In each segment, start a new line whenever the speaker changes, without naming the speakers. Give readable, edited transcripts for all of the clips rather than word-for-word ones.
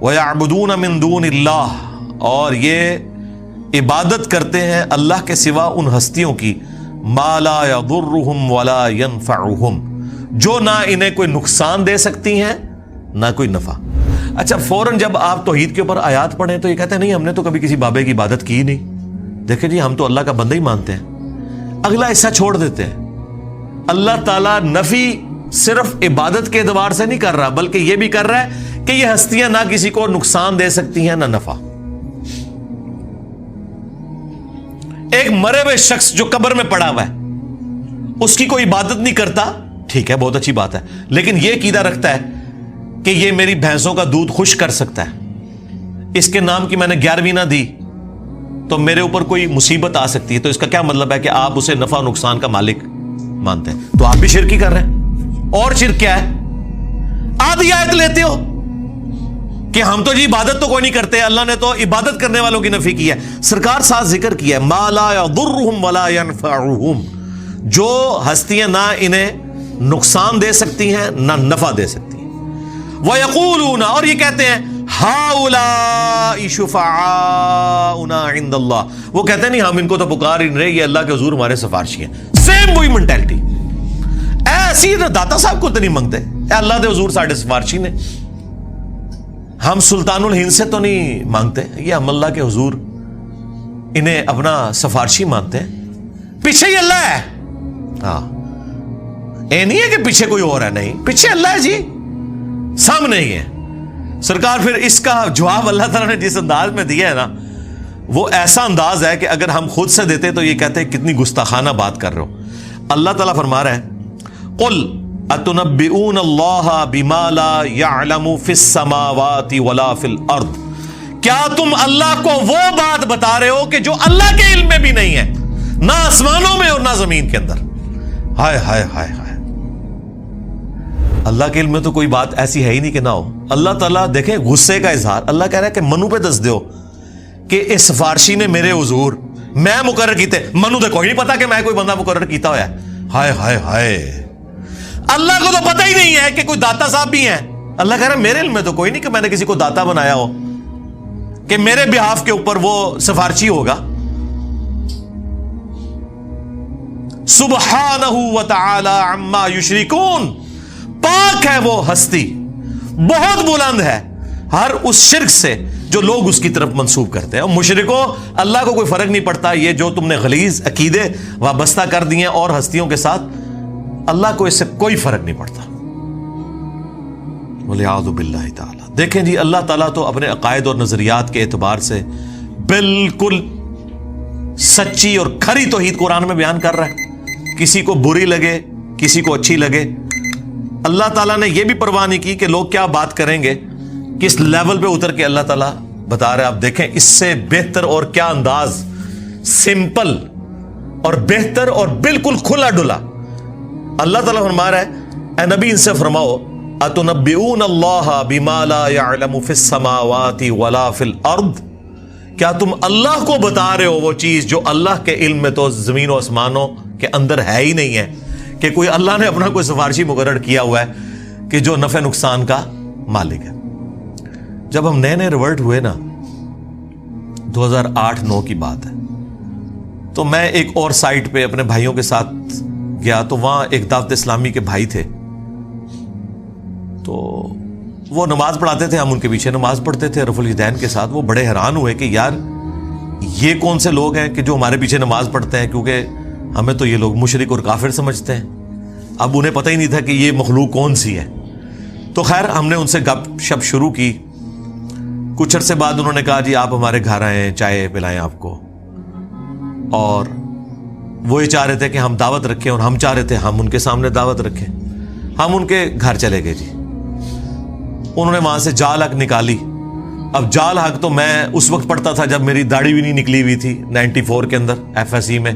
وَيَعْبُدُونَ مِن دُونِ اللَّهِ، اور یہ عبادت کرتے ہیں اللہ کے سوا ان ہستیوں کی، مَا لَا يَضُرُّهُمْ وَلَا يَنفَعُهُمْ، جو نہ انہیں کوئی نقصان دے سکتی ہیں نہ کوئی نفع۔ اچھا، فوراً جب آپ توحید کے اوپر آیات پڑھیں تو یہ کہتے ہیں نہیں ہم نے تو کبھی کسی بابے کی عبادت کی نہیں، دیکھیں جی ہم تو اللہ کا بندہ ہی مانتے ہیں۔ اگلا حصہ چھوڑ دیتے ہیں۔ اللہ تعالیٰ نفی صرف عبادت کے اعتبار سے نہیں کر رہا، بلکہ یہ بھی کر رہا ہے کہ یہ ہستیاں نہ کسی کو نقصان دے سکتی ہیں نہ نفع۔ ایک مرے ہوئے شخص جو قبر میں پڑا ہوا ہے، اس کی کوئی عبادت نہیں کرتا، ٹھیک ہے بہت اچھی بات ہے، لیکن یہ عقیدہ رکھتا ہے کہ یہ میری بھینسوں کا دودھ خشک کر سکتا ہے، اس کے نام کی میں نے 11ویں نہ دی تو میرے اوپر کوئی مصیبت آ سکتی ہے، تو اس کا کیا مطلب ہے کہ آپ اسے نفع و نقصان کا مالک مانتے ہیں؟ تو آپ بھی شرک ہی کر رہے ہیں۔ اور شرک کیا ہے؟ آدھی آیت لیتے ہو کہ ہم تو جی عبادت تو کوئی نہیں کرتے، اللہ نے تو عبادت کرنے والوں کی نفی کی ہے۔ سرکار ساتھ ذکر کیا ہے مَا لَا يَضُرُّهُمْ وَلَا يَنفَعُهُمْ، جو ہستیاں نہ انہیں نقصان دے سکتی ہیں نہ نفع دے سکتی ہیں۔ وَيَقُولُونَ، اور یہ کہتے ہیں هَؤُلَاءِ شُفَعَاؤُنَا عِندَ اللَّهِ، وہ کہتے ہیں نہیں ہم ان کو تو پکار ہی نہیں رہے، یہ اللہ کے حضور ہمارے سفارشی ہیں۔ سیم وہی مینٹلٹی، ایسی داتا صاحب کو تو نہیں مانگتے، اے اللہ دے حضور ساڈے سفارشی نے، ہم سلطان الہند سے تو نہیں مانگتے، یہ ہم اللہ کے حضور انہیں اپنا سفارشی مانتے ہیں، پیچھے ہی اللہ ہے۔ ہاں، اے نہیں ہے کہ پیچھے کوئی اور ہے، نہیں، پیچھے اللہ ہے جی، سامنے ہی ہے۔ سرکار پھر اس کا جواب اللہ تعالیٰ نے جس انداز میں دیا ہے نا، وہ ایسا انداز ہے کہ اگر ہم خود سے دیتے تو یہ کہتے ہیں کتنی گستاخانہ بات کر رہے ہو۔ اللہ تعالیٰ فرما رہا ہے قل اتنبئون اللہ بما لا يعلم فی السماوات ولا فی الارض، کیا تم اللہ کو وہ بات بتا رہے ہو کہ جو اللہ کے علم میں بھی نہیں ہے، نہ آسمانوں میں اور نہ زمین کے اندر؟ ہائے ہائے ہائے ہائے، اللہ کے علم میں تو کوئی بات ایسی ہے ہی نہیں کہ نہ ہو۔ اللہ تعالیٰ دیکھیں غصے کا اظہار، اللہ کہہ رہا ہے کہ منو پہ دس دیو کہ اس سفارشی نے میرے حضور میں مقرر کیتے، منو تو کوئی نہیں پتا کہ میں کوئی بندہ مقرر کیتا ہوا ہے۔ ہائے ہائے ہائے، اللہ کو تو پتہ ہی نہیں ہے کہ کوئی داتا صاحب بھی ہیں۔ اللہ کہہ رہا ہے میرے علم میں تو کوئی نہیں کہ میں نے کسی کو داتا بنایا ہو کہ میرے بہاف کے اوپر وہ سفارشی ہوگا۔ سبحانہ وتعالی عما یشرکون، پاک ہے وہ ہستی، بہت بلند ہے ہر اس شرک سے جو لوگ اس کی طرف منسوب کرتے ہیں۔ اور مشرکوں، اللہ کو کوئی فرق نہیں پڑتا، یہ جو تم نے غلیظ عقیدے وابستہ کر دیے ہیں اور ہستیوں کے ساتھ، اللہ کو اس سے کوئی فرق نہیں پڑتا۔ وَلِعَاذُ بِاللَّهِ تعالی۔ دیکھیں جی، اللہ تعالیٰ تو اپنے عقائد اور نظریات کے اعتبار سے بالکل سچی اور کھری توحید قرآن میں بیان کر رہا ہے، کسی کو بری لگے کسی کو اچھی لگے۔ اللہ تعالیٰ نے یہ بھی پرواہ نہیں کی کہ لوگ کیا بات کریں گے، کس لیول پہ اتر کے اللہ تعالیٰ بتا رہے ہیں۔ آپ دیکھیں اس سے بہتر اور کیا انداز، سمپل اور بہتر اور بالکل کھلا ڈلا۔ اللہ تعالیٰ فرما رہا ہے اے نبی ان سے فرماؤ اتنبئون اللہ بما لا يعلم فی السماوات ولا فی الارض، کیا تم اللہ کو بتا رہے ہو وہ چیز جو اللہ کے علم میں تو زمین و آسمانوں کے اندر ہے ہی نہیں ہے، کہ کوئی اللہ نے اپنا کوئی سفارشی مقرر کیا ہوا ہے کہ جو نفع نقصان کا مالک ہے۔ جب ہم نئے نئے ریورٹ ہوئے نا، 2008-9 کی بات ہے، تو میں ایک اور سائٹ پہ اپنے بھائیوں کے ساتھ گیا، تو وہاں ایک دعوت اسلامی کے بھائی تھے، تو وہ نماز پڑھاتے تھے، ہم ان کے پیچھے نماز پڑھتے تھے رفع الیدین کے ساتھ۔ وہ بڑے حیران ہوئے کہ یار یہ کون سے لوگ ہیں کہ جو ہمارے پیچھے نماز پڑھتے ہیں، کیونکہ ہمیں تو یہ لوگ مشرک اور کافر سمجھتے ہیں۔ اب انہیں پتہ ہی نہیں تھا کہ یہ مخلوق کون سی ہے۔ تو خیر ہم نے ان سے گپ شپ شروع کی، کچھ عرصے بعد انہوں نے کہا جی آپ ہمارے گھر آئیں، چائے پلائیں آپ کو، اور وہ یہ چاہ رہے تھے کہ ہم دعوت رکھیں، اور ہم چاہ رہے تھے ہم ان کے سامنے دعوت رکھیں۔ ہم ان کے گھر چلے گئے جی، انہوں نے وہاں سے جال حق نکالی۔ اب جال حق تو میں اس وقت پڑھتا تھا جب میری داڑھی بھی نہیں نکلی ہوئی تھی، 94 کے اندر FSE میں،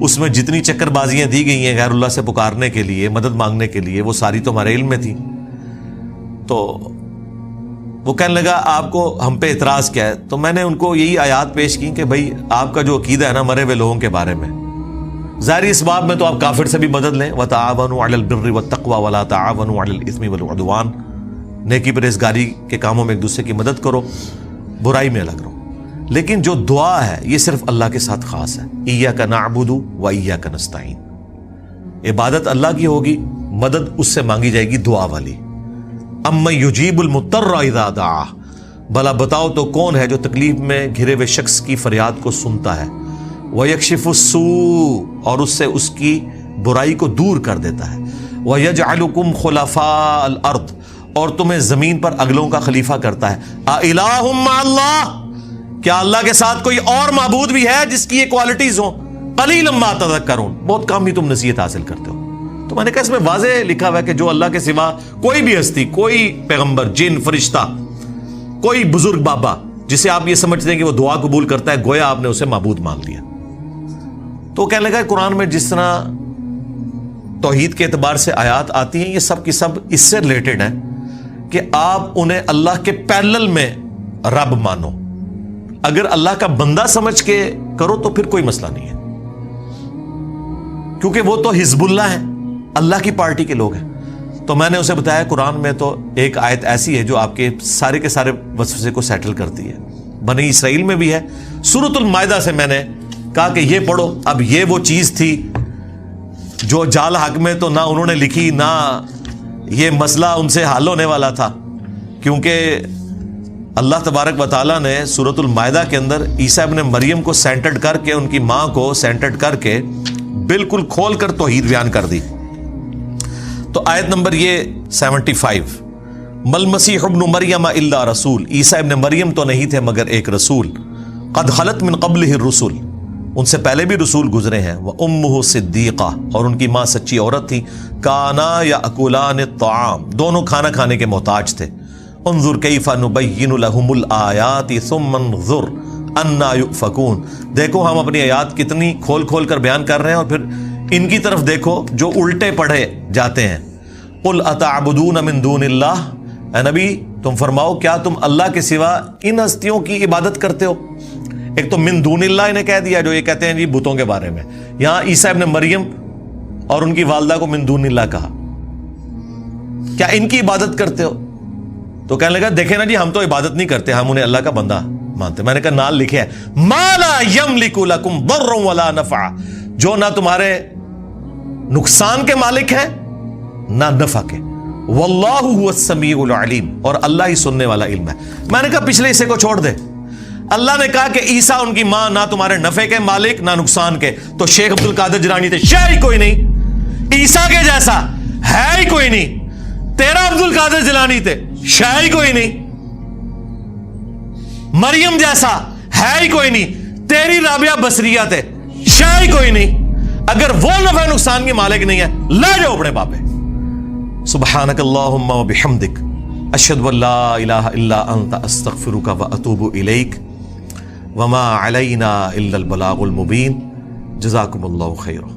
اس میں جتنی چکر بازیاں دی گئی ہیں غیر اللہ سے پکارنے کے لیے، مدد مانگنے کے لیے، وہ ساری تو ہمارے علم میں تھی۔ تو وہ کہنے لگا آپ کو ہم پہ اعتراض کیا ہے؟ تو میں نے ان کو یہی آیات پیش کی کہ بھائی آپ کا جو عقیدہ ہے نا مرے ہوئے لوگوں کے بارے میں، ظاہری اس باب میں تو آپ کافر سے بھی مدد لیں، وَتَعَاوَنُوا عَلَى الْبِرِّ وَالتَّقْوَى وَلَا تَعَاوَنُوا عَلَى الْإِثْمِ وَالْعُدْوَانِ، نیکی پرہیزگاری کے کاموں میں ایک دوسرے کی مدد کرو، برائی میں الگ رہو. لیکن جو دعا ہے یہ صرف اللہ کے ساتھ خاص ہے. ایاک نعبد و ایاک نستعین. عبادت اللہ کی ہوگی، مدد اس سے مانگی جائے گی دعا والی. اَمَّن یُجِیبُ الْمُضْطَرَّ اِذَا دَعَاهُ. بھلا بتاؤ تو کون ہے جو تکلیف میں گھرے ہوئے شخص کی فریاد کو سنتا ہے. وَيَكْشِفُ السُّوءَ. اور اس سے اس کی برائی کو دور کر دیتا ہے. وَيَجْعَلُكُمْ خُلَفَاءَ الْأَرْضِ. اور تمہیں زمین پر اگلوں کا خلیفہ کرتا ہے. اَإِلَٰهٌ مَّعَ اللَّهِ. کیا اللہ کے ساتھ کوئی اور معبود بھی ہے جس کی یہ کوالٹیز ہوں؟ قَلِيلًا مَّا تَذَكَّرُونَ. بہت کم ہی تم نصیحت حاصل کرتے ہو. تو میں نے کہا اس میں واضح لکھا ہوا ہے کہ جو اللہ کے سوا کوئی بھی ہستی، کوئی پیغمبر، جن، فرشتہ، کوئی بزرگ بابا جسے آپ یہ سمجھتے ہیں کہ وہ دعا قبول کرتا ہے، گویا آپ نے اسے معبود مان لیا. تو کہنے لگا قرآن میں جس طرح توحید کے اعتبار سے آیات آتی ہیں یہ سب کی سب اس سے ریلیٹڈ ہیں کہ آپ انہیں اللہ کے پیرلل میں رب مانو. اگر اللہ کا بندہ سمجھ کے کرو تو پھر کوئی مسئلہ نہیں ہے، کیونکہ وہ تو حزب اللہ ہیں، اللہ کی پارٹی کے لوگ ہیں. تو میں نے اسے بتایا قرآن میں تو ایک آیت ایسی ہے جو آپ کے سارے وسوسے کو سیٹل کرتی ہے. بنی اسرائیل میں بھی ہے. سورۃ المائدہ سے میں نے کہا کہ یہ پڑھو. اب یہ وہ چیز تھی جو جال حق میں تو نہ انہوں نے لکھی، نہ یہ مسئلہ ان سے حل ہونے والا تھا، کیونکہ اللہ تبارک و تعالیٰ نے سورۃ المائدہ کے اندر عیسیٰ ابن مریم کو سینٹرڈ کر کے، ان کی ماں کو سینٹرڈ کر کے بالکل کھول کر توحید بیان کر دی. تو آیت نمبر یہ 75، مل مسیح ابن مریم الا رسول. عیسیٰ ابن مریم تو نہیں تھے مگر ایک رسول. قد خلت من قبلہ الرسل. ان سے پہلے بھی رسول گزرے ہیں. وامہ صدیقہ. اور ان کی ماں سچی عورت تھی. کانا یاکلان الطعام. دونوں کھانا کھانے کے محتاج تھے. انظر کیف نبین لہم الآیات ثم انظر انا یؤفکون. دیکھو ہم اپنی آیات کتنی کھول کھول کر بیان کر رہے ہیں، اور پھر ان کی طرف دیکھو جو الٹے پڑھے جاتے ہیں. قل اتعبدون من دون اللہ. اے نبی تم فرماؤ کیا تم اللہ کے سوا ان ہستیوں کی عبادت کرتے ہو؟ ایک تو من دون اللہ انہیں کہہ دیا جو یہ کہتے ہیں جی بتوں کے بارے میں. یہاں عیسیٰ ابن مریم اور ان کی والدہ کو من دون اللہ کہا. کیا ان کی عبادت کرتے ہو؟ تو کہنے لگا دیکھیں نا جی ہم تو عبادت نہیں کرتے، ہم انہیں اللہ کا بندہ مانتے. میں نے کہا نال لکھے ہے ما لا یملک لکم ضرا ولا نفع. جو نہ تمہارے نقصان کے مالک ہیں نہ نفع کے. واللہ هو السمیع العلیم. اور اللہ ہی سننے والا علم ہے. میں نے کہا پچھلے حصے کو چھوڑ دے. اللہ نے کہا کہ عیسیٰ ان کی ماں نہ تمہارے نفع کے مالک نہ نقصان کے. تو شیخ عبد القادر جیلانی تھے، شے ہی کوئی نہیں. عیسیٰ کے جیسا ہے ہی کوئی نہیں. تیرا عبد القادر جیلانی تھے، شے ہی کوئی نہیں. مریم جیسا ہے ہی کوئی نہیں. تیری رابعہ بصریہ تھے، شے ہی کوئی نہیں. اگر وہ نفع نقصان کے مالک نہیں ہے لے جاؤ اپنے بابے. سبحانک اللہم و بحمدک اشہد ان لا الہ الا انت استغفرک و اتوب الیک وما علینا الا البلاغ المبین. جزاکم اللہ خیرا.